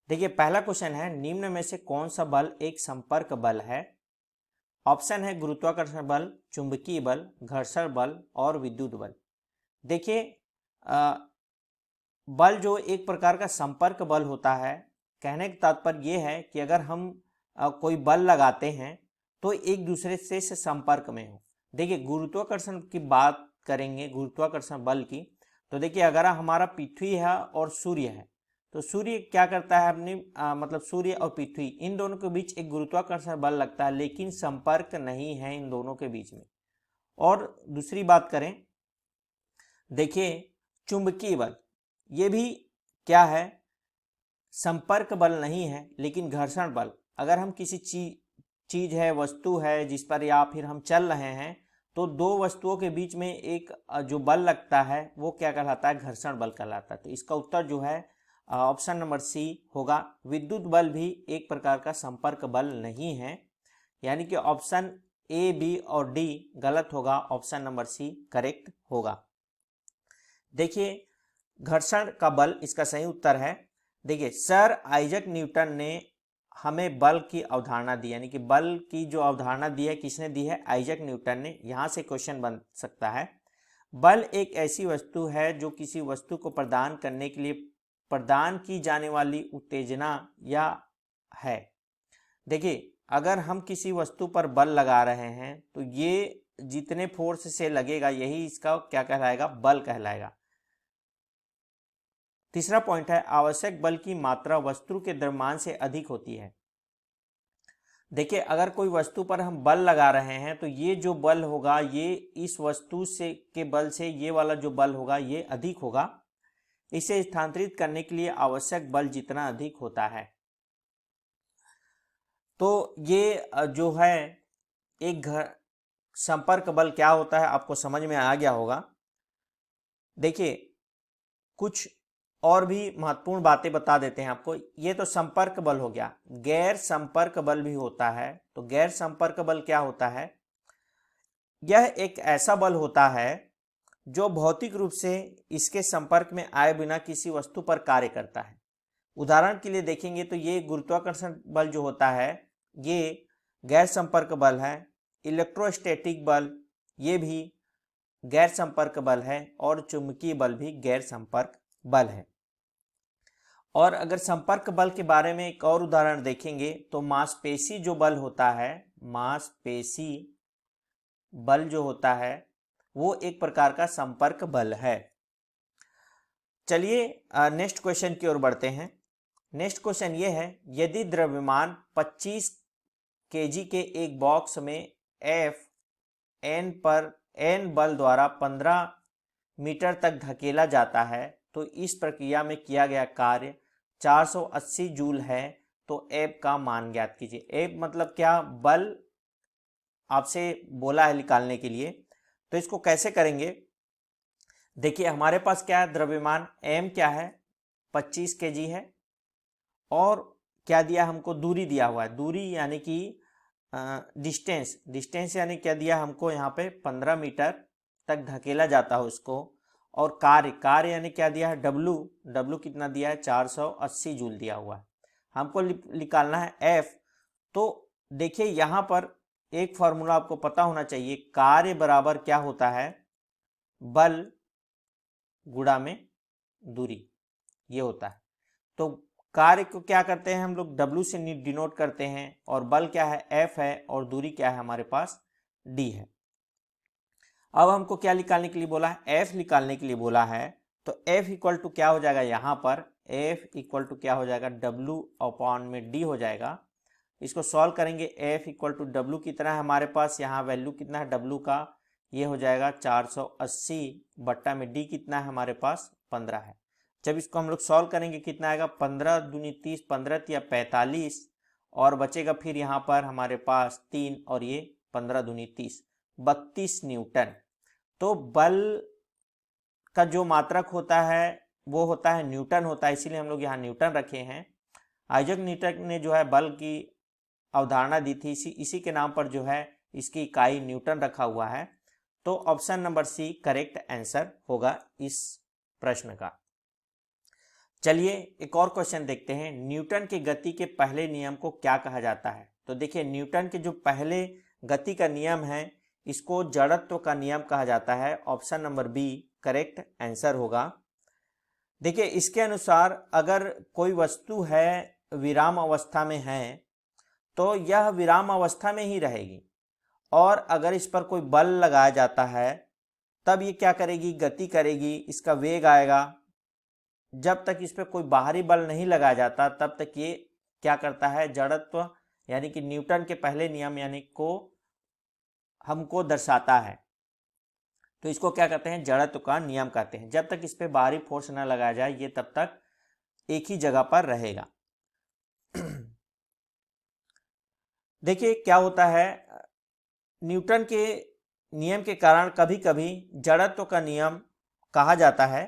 देखिए पहला क्वेश्चन है, निम्न में से कौन सा बल एक संपर्क बल है? ऑप्शन है गुरुत्वाकर्षण बल, चुंबकीय बल, घर्षण बल और विद्युत बल। देखिए बल जो एक प्रकार का संपर्क बल होता है, कहने का तात्पर्य ये है कि अगर हम कोई बल लगाते हैं तो एक दूसरे से संपर्क में हो। देखिए गुरुत्वाकर्षण की बात करेंगे, गुरुत्वाकर्षण बल की, तो देखिए अगर हमारा पृथ्वी है और सूर्य है, तो सूर्य क्या करता है अपनी मतलब सूर्य और पृथ्वी इन दोनों के बीच एक गुरुत्वाकर्षण बल लगता है, लेकिन संपर्क नहीं है इन दोनों के बीच में। और दूसरी बात करें, देखिए चुंबकीय बल, ये भी क्या है, संपर्क बल नहीं है लेकिन घर्षण बल। अगर हम किसी चीज है, वस्तु है जिस पर या फिर हम चल रहे हैं, तो दो वस्तुओं के बीच में एक जो बल लगता है वो क्या कहलाता है, घर्षण बल कहलाता है। तो इसका उत्तर जो है ऑप्शन नंबर सी होगा। विद्युत बल भी एक प्रकार का संपर्क बल नहीं है, यानी कि ऑप्शन ए, बी और डी गलत होगा, ऑप्शन नंबर सी करेक्ट होगा। देखिए घर्षण का बल इसका सही उत्तर है। देखिए सर आइजक न्यूटन ने हमें बल की अवधारणा दी, यानी कि बल की जो अवधारणा दी है किसने दी है, आइजक न्यूटन ने। यहाँ से क्वेश्चन बन सकता है, बल एक ऐसी वस्तु है जो किसी वस्तु को प्रदान करने के लिए प्रदान की जाने वाली उत्तेजना या है। देखिए अगर हम किसी वस्तु पर बल लगा रहे हैं तो ये जितने फोर्स से लगेगा यही इसका क्या कहलाएगा, बल कहलाएगा। तीसरा पॉइंट है, आवश्यक बल की मात्रा वस्तु के द्रव्यमान से अधिक होती है। देखिए अगर कोई वस्तु पर हम बल लगा रहे हैं तो ये जो बल होगा ये इस वस्तु से के बल से ये वाला जो बल होगा ये अधिक होगा। इसे स्थानांतरित करने के लिए आवश्यक बल जितना अधिक होता है। तो ये जो है एक संपर्क बल क्या होता है आपको समझ में आ गया होगा। देखिए कुछ और भी महत्वपूर्ण बातें बता देते हैं आपको। ये तो संपर्क बल हो गया, गैर संपर्क बल भी होता है। तो गैर संपर्क बल क्या होता है, यह एक ऐसा बल होता है जो भौतिक रूप से इसके संपर्क में आए बिना किसी वस्तु पर कार्य करता है। उदाहरण के लिए देखेंगे तो ये गुरुत्वाकर्षण बल जो होता है ये गैर संपर्क बल है। इलेक्ट्रोस्टैटिक बल ये भी गैर संपर्क बल है और चुंबकीय बल भी गैर संपर्क बल है। और अगर संपर्क बल के बारे में एक और उदाहरण देखेंगे तो मांसपेशी जो बल होता है, मांसपेशी बल जो होता है वो एक प्रकार का संपर्क बल है। चलिए नेक्स्ट क्वेश्चन की ओर बढ़ते हैं। नेक्स्ट क्वेश्चन ये है, यदि द्रव्यमान 25 kg के एक बॉक्स में F n पर n बल द्वारा 15 मीटर तक धकेला जाता है तो इस प्रक्रिया में किया गया कार्य 480 जूल है। तो एफ का मान ज्ञात कीजिए। एफ मतलब क्या, बल आपसे बोला है निकालने के लिए। तो इसको कैसे करेंगे, देखिए हमारे पास क्या है, द्रव्यमान m क्या है 25 kg है, और क्या दिया हमको, दूरी दिया हुआ है। दूरी यानी कि डिस्टेंस यानी क्या दिया हमको यहाँ पे 15 मीटर तक धकेला जाता है उसको। और कार्य यानी क्या दिया है, डब्लू कितना दिया है 480 जूल दिया हुआ है। हमको निकालना है एफ। तो देखिए यहाँ पर एक फॉर्मूला आपको पता होना चाहिए, कार्य बराबर क्या होता है, बल गुणा में दूरी, ये होता है। तो कार्य को क्या करते हैं हम लोग, W से डिनोट करते हैं, और बल क्या है F है, और दूरी क्या है हमारे पास D है। अब हमको क्या निकालने के लिए बोला है, F निकालने के लिए बोला है। तो F इक्वल टू क्या हो जाएगा, यहाँ पर F इक्वल टू क्या हो जाएगा, W अपॉन में D हो जाएगा। इसको सॉल्व करेंगे, F इक्वल टू W कितना है हमारे पास, यहाँ वैल्यू कितना है W का, ये हो जाएगा 480 बट्टा में D कितना है हमारे पास 15 है। जब इसको हम लोग सॉल्व करेंगे कितना आएगा, 15 दूनी 30, 15 या 45, और बचेगा फिर यहाँ पर हमारे पास 3 और ये 15 दूनी 30, 32 न्यूटन। तो बल का जो मात्रक होता है वो होता है न्यूटन होता है, इसीलिए हम लोग यहाँ न्यूटन रखे हैं। आइजक न्यूटन ने जो है बल की अवधारणा दी थी, इसी के नाम पर जो है इसकी इकाई न्यूटन रखा हुआ है। तो option number C correct answer होगा इस प्रश्न का। चलिए एक और क्वेश्चन देखते हैं। न्यूटन के गति के पहले नियम को क्या कहा जाता है? तो देखिए न्यूटन के जो पहले गति का नियम है इसको जड़त्व का नियम कहा जाता है। Option number B correct answer होगा। देखिए इसके अनुसार अगर कोई वस्तु है विराम अवस्था में है तो यह विराम अवस्था में ही रहेगी, और अगर इस पर कोई बल लगाया जाता है तब ये क्या करेगी? गति करेगी, इसका वेग आएगा। जब तक इस पर कोई बाहरी बल नहीं लगाया जाता तब तक ये क्या करता है? जड़त्व यानी कि न्यूटन के पहले नियम यानी को हमको दर्शाता है। तो इसको क्या कहते हैं? जड़त्व का नियम कहते हैं। जब तक इस पर बाहरी फोर्स न लगाया जाए ये तब तक एक ही जगह पर रहेगा। देखिए क्या होता है, न्यूटन के नियम के कारण कभी कभी जड़त्व का नियम कहा जाता है।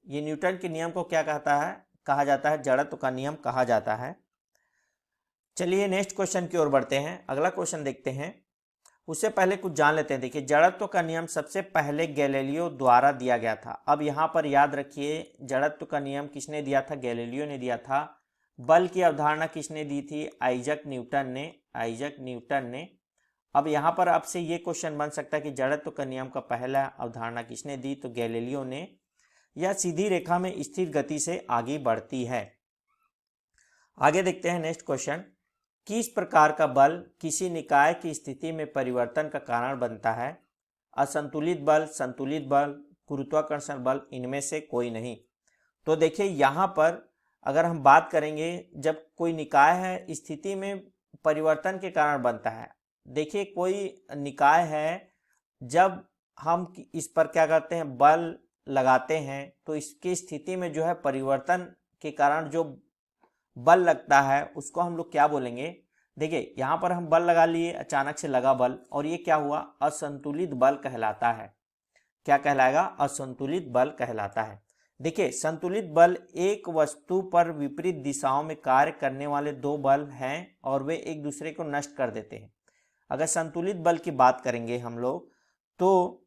ये न्यूटन के नियम को क्या कहता है? कहा जाता है जड़त्व का नियम कहा जाता है। चलिए नेक्स्ट क्वेश्चन की ओर बढ़ते हैं। अगला क्वेश्चन देखते हैं। उससे पहले कुछ जान लेते हैं। देखिए जड़त्व का नियम सबसे पहले गैलीलियो द्वारा दिया गया था। अब यहाँ पर याद रखिए जड़त्व का नियम किसने दिया था? गैलीलियो ने दिया था। बल की अवधारणा किसने दी थी? आइजक न्यूटन ने। अब यहाँ पर आपसे ये क्वेश्चन बन सकता है कि जड़त्व का नियम का पहला अवधारणा किसने दी? तो गैलीलियो ने। यह सीधी रेखा में स्थिर गति से आगे बढ़ती है। आगे देखते हैं नेक्स्ट क्वेश्चन। किस प्रकार का बल किसी निकाय की स्थिति में परिवर्तन का कारण बनता है? असंतुलित बल, संतुलित बल, गुरुत्वाकर्षण बल, इनमें से कोई नहीं। तो देखिए यहाँ पर अगर हम बात करेंगे जब कोई निकाय है स्थिति में परिवर्तन के कारण बनता है। देखिए कोई निकाय है जब हम इस पर क्या करते हैं? बल लगाते हैं तो इसकी स्थिति में जो है परिवर्तन के कारण जो बल लगता है उसको हम लोग क्या बोलेंगे? देखिए यहाँ पर हम बल लगा लिए, अचानक से लगा बल, और ये क्या हुआ? असंतुलित बल कहलाता है। क्या कहलाएगा? असंतुलित बल कहलाता है। देखिए संतुलित बल एक वस्तु पर विपरीत दिशाओं में कार्य करने वाले दो बल हैं और वे एक दूसरे को नष्ट कर देते हैं। अगर संतुलित बल की बात करेंगे हम लोग तो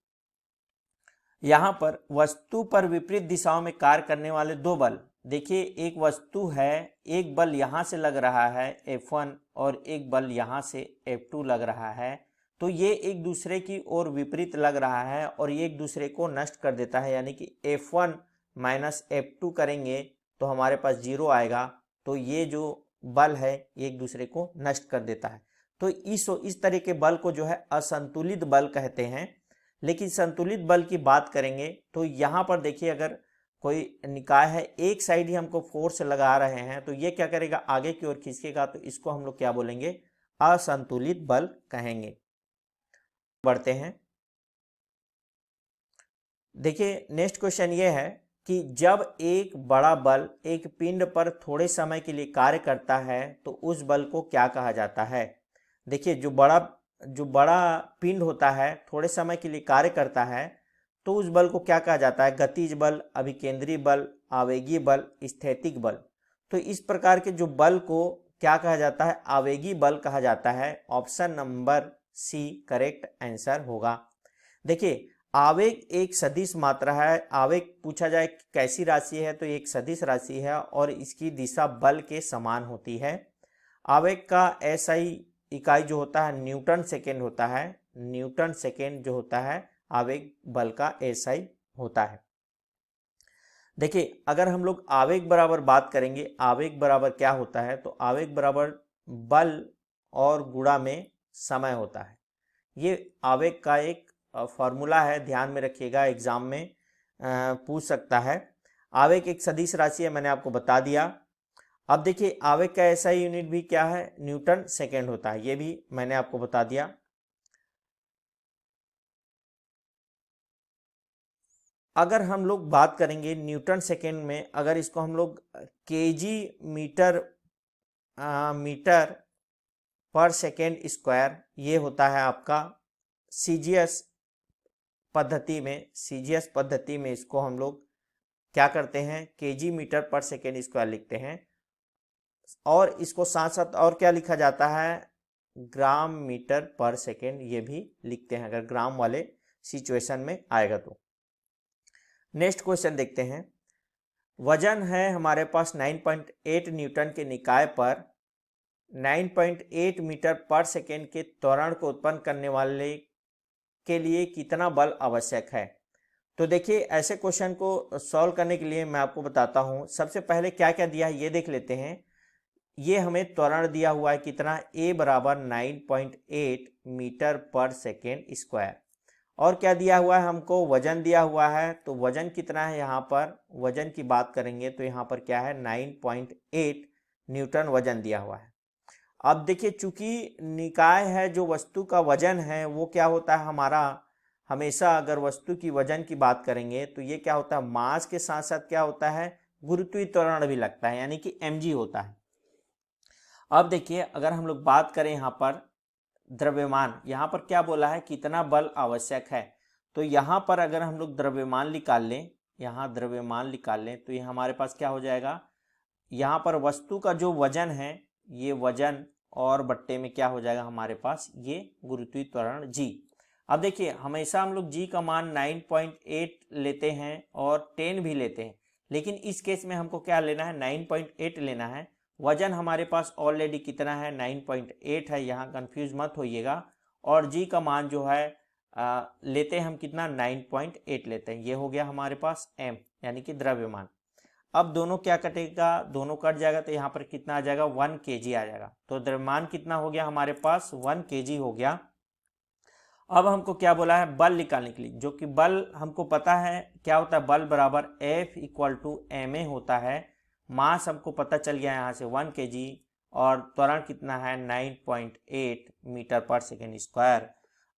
यहाँ पर वस्तु पर विपरीत दिशाओं में कार्य करने वाले दो बल, देखिए एक वस्तु है, एक बल यहाँ से लग रहा है F1 और एक बल यहाँ से F2 लग रहा है, तो ये एक दूसरे की ओर विपरीत लग रहा है और ये एक दूसरे को नष्ट कर देता है। यानी कि F1 माइनस F2 करेंगे तो हमारे पास 0 आएगा। तो ये जो बल है ये एक दूसरे को नष्ट कर देता है। तो इस तरह के बल को जो है असंतुलित बल कहते हैं। लेकिन संतुलित बल की बात करेंगे तो यहाँ पर देखिए अगर कोई निकाय है एक साइड ही हमको फोर्स लगा रहे हैं तो ये क्या करेगा? आगे की ओर खींचेगा। तो इसको हम लोग क्या बोलेंगे? असंतुलित बल कहेंगे। बढ़ते हैं। देखिए नेक्स्ट क्वेश्चन ये है कि जब एक बड़ा बल एक पिंड पर थोड़े समय के लिए कार्य करता है तो उस बल को क्या कहा जाता है? देखिए जो बड़ा पिंड होता है थोड़े समय के लिए कार्य करता है तो उस बल को क्या कहा जाता है? गतिज बल, अभिकेंद्री बल, आवेगी बल, स्थैतिक बल। तो इस प्रकार के जो बल को क्या कहा जाता है? आवेगी बल कहा जाता है। Option number C correct answer होगा। देखिए आवेग एक सदिश मात्रा है। आवेग पूछा जाए कैसी राशि है तो एक सदिश राशि है और इसकी दिशा बल के समान होती है। आवेग का एसआई इकाई जो होता है न्यूटन सेकेंड होता है। न्यूटन सेकेंड जो होता है आवेग बल का एसआई होता है। देखिए अगर हम लोग आवेग बराबर बात करेंगे, आवेग बराबर क्या होता है? तो आवेग बराबर बल और गुणा में समय होता है। ये आवेग का एक फॉर्मूला है, ध्यान में रखिएगा, एग्जाम में पूछ सकता है। आवेग एक सदिश राशि है, मैंने आपको बता दिया। अब देखिए आवेग का एसआई यूनिट भी क्या है? न्यूटन सेकेंड होता है, ये भी मैंने आपको बता दिया। अगर हम लोग बात करेंगे न्यूटन सेकेंड में, अगर इसको हम लोग केजी मीटर पर सेकेंड स्क्वायर, ये होता है आपका सीजीएस पद्धति में इसको हम लोग क्या करते हैं? केजी मीटर पर सेकेंड स्क्वायर लिखते हैं। और इसको साथ साथ और क्या लिखा जाता है? ग्राम मीटर पर सेकेंड, ये भी लिखते हैं अगर ग्राम वाले सिचुएशन में आएगा तो। नेक्स्ट क्वेश्चन देखते हैं। वजन है हमारे पास 9.8 न्यूटन के निकाय पर 9.8 मीटर पर सेकेंड के त्वरण को उत्पन्न करने वाले के लिए कितना बल आवश्यक है। तो देखिए ऐसे क्वेश्चन को सॉल्व करने के लिए मैं आपको बताता हूं। सबसे पहले क्या क्या दिया है ये देख लेते हैं। ये हमें त्वरण दिया हुआ है कितना, a बराबर 9.8 मीटर पर सेकेंड स्क्वायर। और क्या दिया हुआ है हमको, वजन दिया हुआ है। तो वजन कितना है, यहाँ पर वजन की बात करेंगे तो यहाँ पर क्या है 9.8 न्यूटन वजन दिया हुआ है। अब देखिए चूंकि निकाय है, जो वस्तु का वजन है वो क्या होता है हमारा, हमेशा अगर वस्तु की वजन की बात करेंगे तो ये क्या होता है, मास के साथ साथ क्या होता है, गुरुत्वीय त्वरण भी लगता है, यानी कि mg होता है। अब देखिए अगर हम लोग बात करें यहाँ पर द्रव्यमान, यहाँ पर क्या बोला है, कितना बल आवश्यक है। तो यहाँ पर अगर हम लोग द्रव्यमान निकाल लें, यहाँ द्रव्यमान निकाल लें तो ये हमारे पास क्या हो जाएगा, यहाँ पर वस्तु का जो वजन है ये वजन और बट्टे में क्या हो जाएगा हमारे पास ये गुरुत्वीय त्वरण g। अब देखिए हमेशा हम लोग g का मान 9.8 लेते हैं और 10 भी लेते हैं, लेकिन इस केस में हमको क्या लेना है, 9.8 लेना है। वजन हमारे पास ऑलरेडी कितना है, 9.8 है, यहाँ कंफ्यूज मत होइएगा। और g का मान जो है लेते हैं हम कितना, 9.8 लेते हैं। ये हो गया हमारे पास m यानी कि द्रव्यमान। अब दोनों क्या कटेगा, दोनों कट जाएगा तो यहाँ पर कितना आ जाएगा, 1 kg आ जाएगा। तो द्रव्यमान कितना हो गया हमारे पास, 1 kg हो गया। अब हमको क्या बोला है, बल निकालने के लिए, जो कि बल हमको पता है क्या होता है, बल बराबर F इक्वल टू ma होता है। मास हमको पता चल गया यहाँ से 1 kg, और त्वरण कितना है 9.8 मीटर पर सेकेंड स्क्वायर।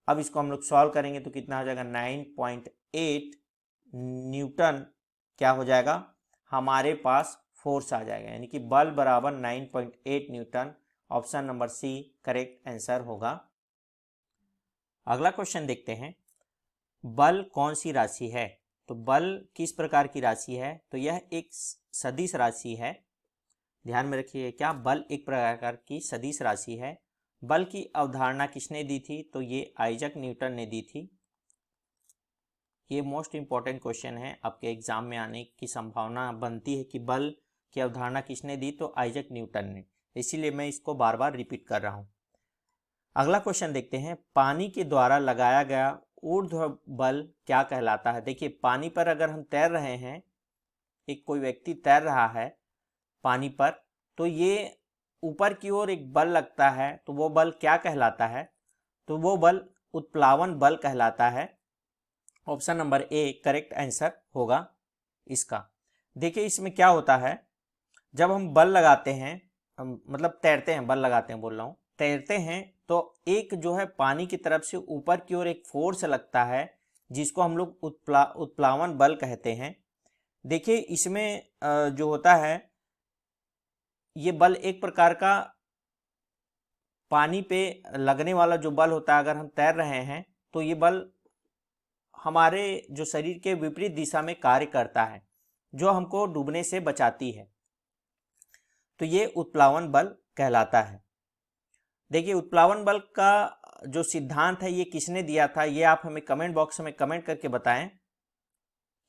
अब इसको हम लोग सॉल्व करेंगे तो कितना हो जाएगा, 9.8 न्यूटन क्या हो जाएगा हमारे पास फोर्स आ जाएगा, यानी कि बल बराबर 9.8 newton. Option number C correct answer होगा। अगला क्वेश्चन देखते हैं, बल कौन सी राशि है। तो बल किस प्रकार की राशि है, तो यह एक सदिश राशि है। ध्यान में रखिए क्या, बल एक प्रकार की सदिश राशि है। बल की अवधारणा किसने दी थी, तो ये आइजक न्यूटन ने दी थी। ये मोस्ट इंपॉर्टेंट क्वेश्चन है, आपके एग्जाम में आने की संभावना बनती है कि बल की अवधारणा किसने दी, तो आइजक न्यूटन ने, इसीलिए मैं इसको बार बार रिपीट कर रहा हूँ। अगला क्वेश्चन देखते हैं, पानी के द्वारा लगाया गया ऊर्ध्व बल क्या कहलाता है। देखिए पानी पर अगर हम तैर रहे हैं, एक कोई व्यक्ति तैर रहा है पानी पर, तो ये ऊपर की ओर एक बल लगता है, तो वो बल क्या कहलाता है, तो वो बल उत्प्लावन बल कहलाता है। Option number A correct answer होगा इसका। देखिए इसमें क्या होता है, जब हम बल लगाते हैं, मतलब तैरते हैं, बल लगाते हैं बोल रहा हूँ, तैरते हैं तो एक जो है पानी की तरफ से ऊपर की ओर एक फोर्स लगता है, जिसको हम लोग उत्प्लावन बल कहते हैं। देखिए इसमें जो होता है, ये बल एक प्रकार का पानी पे लगने वाला जो बल होता है, अगर हम तैर रहे हैं तो ये बल हमारे जो शरीर के विपरीत दिशा में कार्य करता है, जो हमको डूबने से बचाती है। तो ये उत्प्लावन बल कहलाता है। देखिए उत्प्लावन बल का जो सिद्धांत है ये किसने दिया था, ये आप हमें कमेंट बॉक्स में कमेंट करके बताएं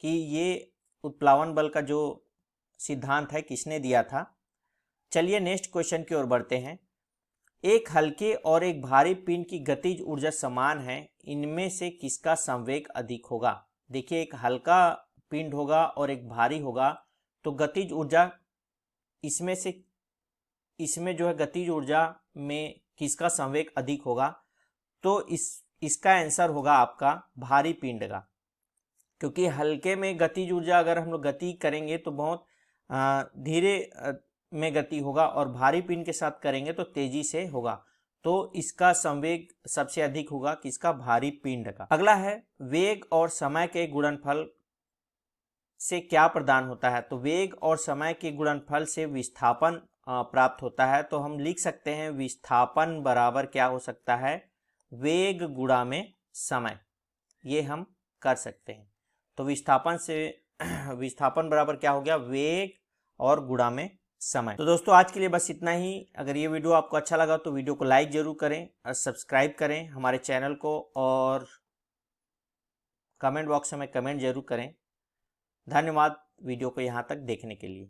कि ये उत्प्लावन बल का जो सिद्धांत है किसने दिया था। चलिए नेक्स्ट क्वेश्चन की ओर बढ़ते हैं। एक हल्के और एक भारी पिंड की गतिज ऊर्जा समान है, इनमें से किसका संवेग अधिक होगा। देखिए एक हल्का पिंड होगा और एक भारी होगा, तो गतिज ऊर्जा इसमें जो है गतिज ऊर्जा में किसका संवेग अधिक होगा, तो इसका आंसर होगा आपका भारी पिंड का। क्योंकि हल्के में गतिज ऊर्जा अगर हम लोग गति करेंगे तो बहुत धीरे में गति होगा, और भारी पिंड के साथ करेंगे तो तेजी से होगा। तो इसका संवेग सबसे अधिक होगा किसका, भारी पिंड का। अगला है, वेग और समय के गुणनफल से क्या प्रदान होता है। तो वेग और समय के गुणनफल से विस्थापन प्राप्त होता है। तो हम लिख सकते हैं विस्थापन बराबर क्या हो सकता है, वेग गुणा में समय, ये हम कर सकते हैं। तो विस्थापन बराबर क्या हो गया, वेग और गुणा में समय। तो दोस्तों आज के लिए बस इतना ही। अगर ये वीडियो आपको अच्छा लगा तो वीडियो को लाइक जरूर करें और सब्सक्राइब करें हमारे चैनल को, और कमेंट बॉक्स में कमेंट जरूर करें। धन्यवाद। वीडियो को यहाँ तक देखने के लिए।